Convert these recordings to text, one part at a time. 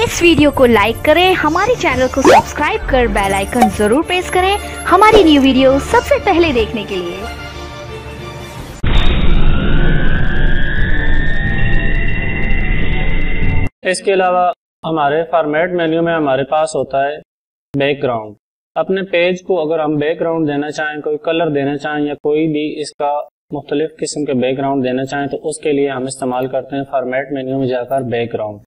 इस वीडियो को लाइक करें, हमारे चैनल को सब्सक्राइब कर बेल आइकन जरूर प्रेस करें हमारी न्यू वीडियो सबसे पहले देखने के लिए। इसके अलावा हमारे फॉर्मेट मेन्यू में हमारे पास होता है बैकग्राउंड। अपने पेज को अगर हम बैकग्राउंड देना चाहें, कोई कलर देना चाहें या कोई भी इसका मुख्तलिफ किस्म के बैकग्राउंड देना चाहें तो उसके लिए हम इस्तेमाल करते हैं फॉर्मेट मेन्यू में जाकर बैकग्राउंड।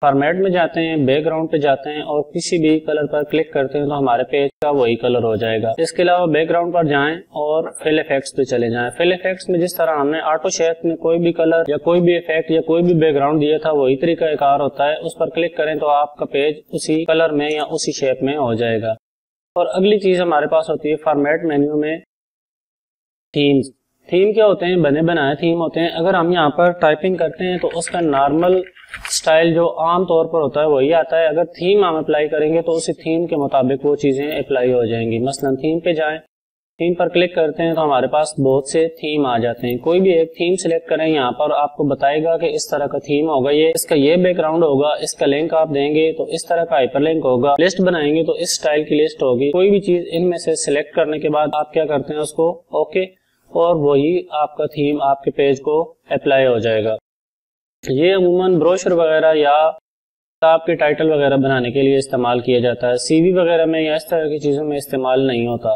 फॉर्मेट में जाते हैं, बैकग्राउंड पे जाते हैं और किसी भी कलर पर क्लिक करते हैं तो हमारे पेज का वही कलर हो जाएगा। इसके अलावा बैकग्राउंड पर जाएं और फिल इफेक्ट्स पे चले जाएं। फिल इफेक्ट्स में जिस तरह हमने ऑटो शेप में कोई भी कलर या कोई भी इफेक्ट या कोई भी बैकग्राउंड दिया था वही तरीका कार होता है। उस पर क्लिक करें तो आपका पेज उसी कलर में या उसी शेप में हो जाएगा। और अगली चीज हमारे पास होती है फॉर्मेट मेन्यू में थीम्स। थीम क्या होते हैं? बने बनाए थीम होते हैं। अगर हम यहाँ पर टाइपिंग करते हैं तो उसका नॉर्मल स्टाइल जो आम तौर पर होता है वही आता है। अगर थीम हम अप्लाई करेंगे तो उसी थीम के मुताबिक वो चीजें अप्लाई हो जाएंगी। मसलन थीम पे जाएं, थीम पर क्लिक करते हैं तो हमारे पास बहुत से थीम आ जाते हैं। कोई भी एक थीम सिलेक्ट करें, यहाँ पर आपको बताएगा कि इस तरह का थीम होगा, ये इसका ये बैकग्राउंड होगा, इसका लिंक आप देंगे तो इस तरह का हाइपरलिंक होगा, लिस्ट बनाएंगे तो इस स्टाइल की लिस्ट होगी। कोई भी चीज इनमें से सिलेक्ट करने के बाद आप क्या करते हैं, उसको ओके, और वही आपका थीम आपके पेज को अप्लाई हो जाएगा। ये अमूमन ब्रोशर वगैरह या किताब के टाइटल वगैरह बनाने के लिए इस्तेमाल किया जाता है। सीवी वगैरह में या इस तरह की चीजों में इस्तेमाल नहीं होता।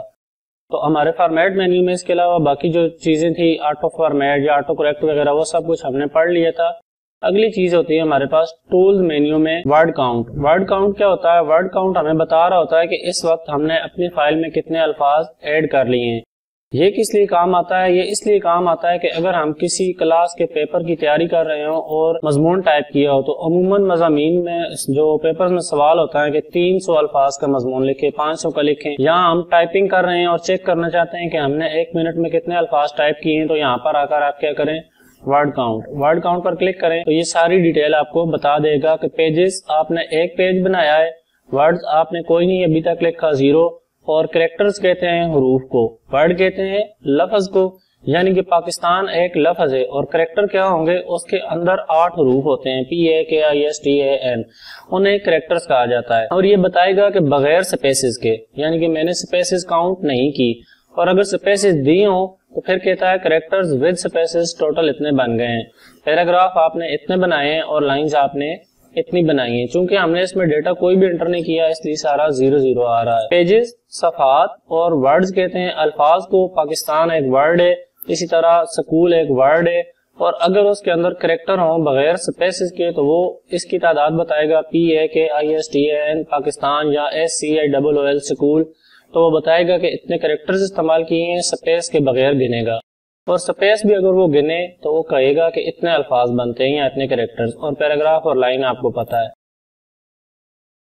तो हमारे फॉर्मेट मेन्यू में इसके अलावा बाकी जो चीजें थी, ऑटो फॉर्मेट या ऑटो करेक्ट वगैरह, वो सब कुछ हमने पढ़ लिया था। अगली चीज होती है हमारे पास टूल्स मेन्यू में वर्ड काउंट। वर्ड काउंट क्या होता है? वर्ड काउंट हमें बता रहा होता है कि इस वक्त हमने अपनी फाइल में कितने अल्फाज ऐड कर लिए हैं। ये किस लिए काम आता है? ये इसलिए काम आता है कि अगर हम किसी क्लास के पेपर की तैयारी कर रहे हो और मजमून टाइप किया हो तो अमूमन मज़ामीन में जो पेपर में सवाल होता है कि 300 अल्फाज का मजमून लिखे, 500 का लिखें। यहाँ हम टाइपिंग कर रहे हैं और चेक करना चाहते हैं कि हमने 1 मिनट में कितने अल्फाज टाइप किए हैं, तो यहाँ पर आकर आप क्या करें, वर्ड काउंट। वर्ड काउंट पर क्लिक करें तो ये सारी डिटेल आपको बता देगा कि पेजेस आपने एक पेज बनाया है, वर्ड्स आपने कोई नहीं अभी तक लिखा, 0, और कैरेक्टर्स कहते हैं हरूफ को, वर्ड कहते हैं लफ्ज को। यानी कि पाकिस्तान एक लफ्ज है और कैरेक्टर क्या होंगे, उसके अंदर 8 हरूफ होते हैं, PAKISTAN, उन्हें कैरेक्टर्स कहा जाता है। और ये बताएगा कि बगैर स्पेसेस के, यानी कि मैंने स्पेसेस काउंट नहीं की, और अगर स्पेसेस दी हो तो फिर कहता है कैरेक्टर्स विद स्पेसेस टोटल इतने बन गए हैं, पैराग्राफ आपने इतने बनाए हैं और लाइंस आपने इतनी बनाई है। चूंकि हमने इसमें डेटा कोई भी एंटर नहीं किया इसलिए सारा 0 आ रहा है। पेजेस सफात और वर्ड्स कहते हैं अल्फाज को। पाकिस्तान एक वर्ड है, इसी तरह स्कूल एक वर्ड है, और अगर उसके अंदर कैरेक्टर हो बगैर स्पेसेस के तो वो इसकी तादाद बताएगा, PAKISTAN पाकिस्तान या SCILL स्कूल, तो वो बताएगा कि इतने कैरेक्टर्स इस्तेमाल किए हैं, स्पेस के बगैर गिनेगा। और स्पेस भी अगर वो गिने तो वो कहेगा कि इतने अल्फाज बनते हैं या इतने कैरेक्टर्स, और पैराग्राफ और लाइन आपको पता है।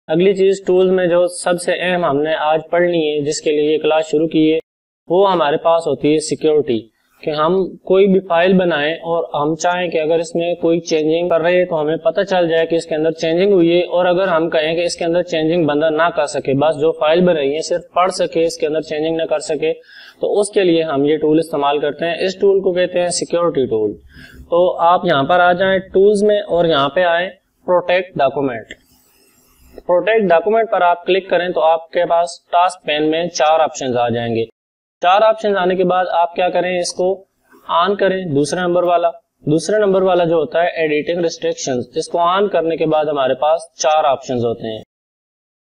अगली चीज टूल्स में जो सबसे अहम हमने आज पढ़नी है, जिसके लिए ये क्लास शुरू की है, वो हमारे पास होती है सिक्योरिटी। कि हम कोई भी फाइल बनाएं और हम चाहें कि अगर इसमें कोई चेंजिंग कर रहे हैं तो हमें पता चल जाए कि इसके अंदर चेंजिंग हुई है, और अगर हम कहें कि इसके अंदर चेंजिंग बंदा ना कर सके, बस जो फाइल बन रही है सिर्फ पढ़ सके, इसके अंदर चेंजिंग ना कर सके, तो उसके लिए हम ये टूल इस्तेमाल करते हैं। इस टूल को कहते हैं सिक्योरिटी टूल। तो आप यहाँ पर आ जाएं टूल्स में और यहाँ पे आए प्रोटेक्ट डॉक्यूमेंट। प्रोटेक्ट डॉक्यूमेंट पर आप क्लिक करें तो आपके पास टास्क पैन में 4 ऑप्शन आ जाएंगे। 4 ऑप्शन आने के बाद आप क्या करें, इसको ऑन करें। दूसरे नंबर वाला जो होता है एडिटिंग रिस्ट्रिक्शंस, इसको ऑन करने के बाद हमारे पास 4 ऑप्शंस होते हैं।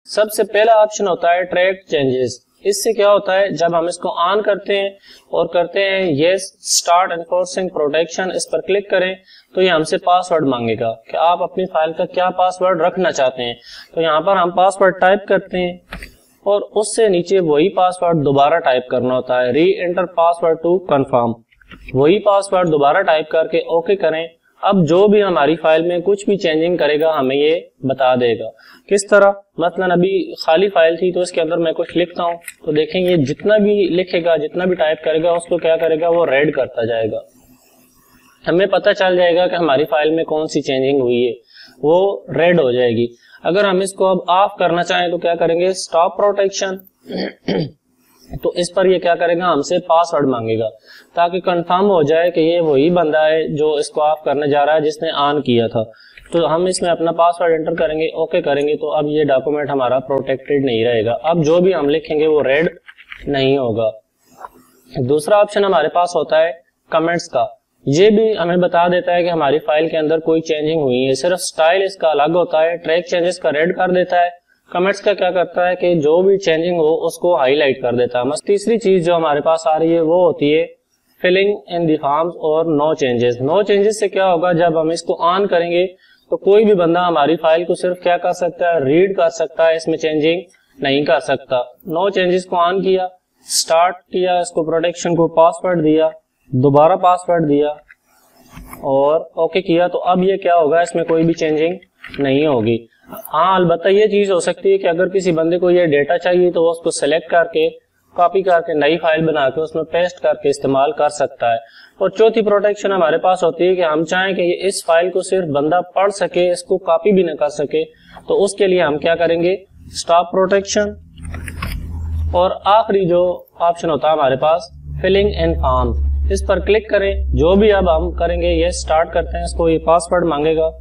सबसे पहला ऑप्शन होता है ट्रैक चेंजेस। इससे क्या होता है, जब हम इसको ऑन करते हैं और कहते हैं यस स्टार्ट एनफोर्सिंग प्रोटेक्शन, इस पर क्लिक करें तो ये हमसे पासवर्ड मांगेगा कि आप अपनी फाइल का क्या पासवर्ड रखना चाहते हैं। तो यहाँ पर हम पासवर्ड टाइप करते हैं और उससे नीचे वही पासवर्ड दोबारा टाइप करना होता है, reenter password to confirm. वही पासवर्ड दोबारा टाइप करके ओके करें। अब जो भी हमारी फाइल में कुछ भी चेंजिंग करेगा हमें ये बता देगा। किस तरह, मतलब अभी खाली फाइल थी तो इसके अंदर मैं कुछ लिखता हूँ तो देखेंगे जितना भी लिखेगा, जितना भी टाइप करेगा, उसको क्या करेगा, वो रेड करता जाएगा। हमें पता चल जाएगा कि हमारी फाइल में कौन सी चेंजिंग हुई है, वो रेड हो जाएगी। अगर हम इसको अब ऑफ करना चाहें तो क्या करेंगे, स्टॉप प्रोटेक्शन, तो इस पर ये क्या करेगा, हमसे पासवर्ड मांगेगा ताकि कंफर्म हो जाए कि ये वही बंदा है जो इसको ऑफ करने जा रहा है जिसने ऑन किया था। तो हम इसमें अपना पासवर्ड एंटर करेंगे, ओके करेंगे, तो अब ये डॉक्यूमेंट हमारा प्रोटेक्टेड नहीं रहेगा। अब जो भी हम लिखेंगे वो रेड नहीं होगा। दूसरा ऑप्शन हमारे पास होता है कमेंट्स का। ये भी हमें बता देता है कि हमारी फाइल के अंदर कोई चेंजिंग हुई है, सिर्फ स्टाइल इसका अलग होता है। ट्रैक चेंजेस का रेड कर देता है। कमेंट्स का क्या करता है कि जो भी चेंजिंग हो उसको हाईलाइट कर देता है। तीसरी चीज जो हमारे पास आ रही है वो होती है फिलिंग इन द फॉर्म्स और नो चेंजेस। नो चेंजेस से क्या होगा, जब हम इसको ऑन करेंगे तो कोई भी बंदा हमारी फाइल को सिर्फ क्या कर सकता है, रीड कर सकता है, इसमें चेंजिंग नहीं कर सकता। नो चेंजेस को ऑन किया, स्टार्ट किया, इसको प्रोटेक्शन को पासवर्ड दिया, दोबारा पासवर्ड दिया और ओके किया, तो अब ये क्या होगा, इसमें कोई भी चेंजिंग नहीं होगी। हाँ, अलबत्ता ये चीज हो सकती है कि अगर किसी बंदे को ये डेटा चाहिए तो वो उसको सेलेक्ट करके कॉपी करके नई फाइल बना के उसमें पेस्ट करके इस्तेमाल कर सकता है। और चौथी प्रोटेक्शन हमारे पास होती है कि हम चाहें कि इस फाइल को सिर्फ बंदा पढ़ सके, इसको कॉपी भी न कर सके, तो उसके लिए हम क्या करेंगे, स्टॉप प्रोटेक्शन। और आखिरी जो ऑप्शन होता है हमारे पास फिलिंग इन फॉर्म, इस पर क्लिक करें। जो भी अब हम करेंगे ये स्टार्ट करते हैं, इसको ये पासवर्ड मांगेगा,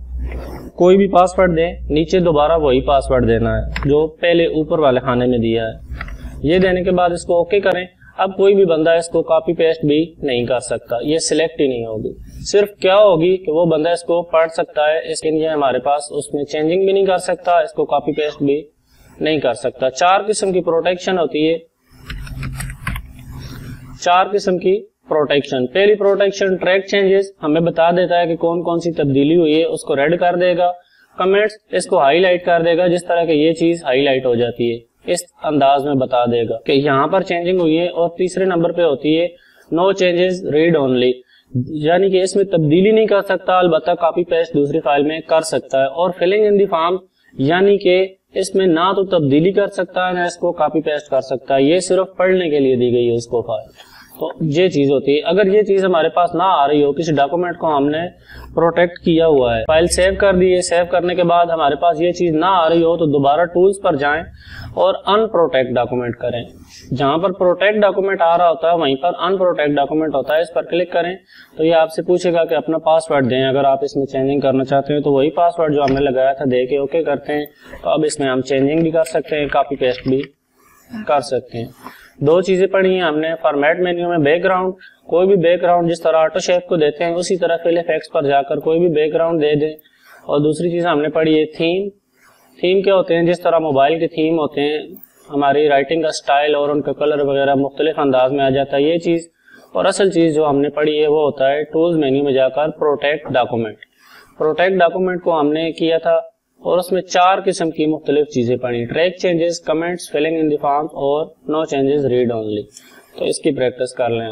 कोई भी पासवर्ड दें, नीचे दोबारा वही पासवर्ड देना है जो पहले ऊपर वाले खाने में दिया है। ये देने के बाद इसको ओके करें। अब कोई भी बंदा इसको कॉपी पेस्ट भी नहीं कर सकता, ये सिलेक्ट ही नहीं होगी। सिर्फ क्या होगी कि वो बंदा इसको पढ़ सकता है, इसके लिए हमारे पास उसमें चेंजिंग भी नहीं कर सकता, इसको कॉपी पेस्ट भी नहीं कर सकता। 4 किस्म की प्रोटेक्शन होती है, 4 किस्म की प्रोटेक्शन। पहली प्रोटेक्शन ट्रैक चेंजेस, हमें बता देता है कि कौन कौन सी तब्दीली हुई है, उसको रेड कर देगा। कमेंट्स, इसको हाईलाइट कर देगा, जिस तरह की ये चीज हाईलाइट हो जाती है इस अंदाज में बता देगा कि यहाँ पर चेंजिंग हुई है। और तीसरे नंबर पे होती है नो चेंजेस रीड ओनली, यानी कि इसमें तब्दीली नहीं कर सकता, अलबत्ता कॉपी पेस्ट दूसरी फाइल में कर सकता है। और फिलिंग इन द फॉर्म, यानी कि इसमें ना तो तब्दीली कर सकता है ना इसको कॉपी पेस्ट कर सकता है, ये सिर्फ पढ़ने के लिए दी गई है उसको फाइल। तो ये चीज होती है। अगर ये चीज हमारे पास ना आ रही हो, किसी डॉक्यूमेंट को हमने प्रोटेक्ट किया हुआ है, फाइल सेव कर दी है, सेव करने के बाद हमारे पास ये चीज ना आ रही हो तो दोबारा टूल्स पर जाएं और अनप्रोटेक्ट डॉक्यूमेंट करें। जहां पर प्रोटेक्ट डॉक्यूमेंट आ रहा होता है वहीं पर अनप्रोटेक्ट डॉक्यूमेंट होता है, इस पर क्लिक करें तो ये आपसे पूछेगा कि अपना पासवर्ड दें। अगर आप इसमें चेंजिंग करना चाहते हैं तो वही पासवर्ड जो हमने लगाया था दे के ओके करते हैं। तो अब इसमें हम चेंजिंग भी कर सकते हैं, कॉपी पेस्ट भी कर सकते हैं। 2 चीजें पढ़ी हैं हमने। फॉर्मेट मेन्यू में बैकग्राउंड, कोई भी बैकग्राउंड जिस तरह ऑटो शेप को देते हैं उसी तरह फिल इफेक्ट्स पर जाकर कोई भी बैकग्राउंड दे दें। और दूसरी चीज हमने पढ़ी है थीम। थीम क्या होते हैं, जिस तरह मोबाइल के थीम होते हैं, हमारी राइटिंग का स्टाइल और उनका कलर वगैरह मुख्तलिफ अंदाज में आ जाता है ये चीज। और असल चीज जो हमने पढ़ी है वो होता है टूल्स मेन्यू में जाकर प्रोटेक्ट डॉक्यूमेंट। प्रोटेक्ट डॉक्यूमेंट को हमने किया था और उसमें 4 किस्म की मुख्तलिफ चीजें पढ़ी, track changes, comments, filling in the form और नो चेंजेस रीड ओनली। तो इसकी प्रैक्टिस कर लें।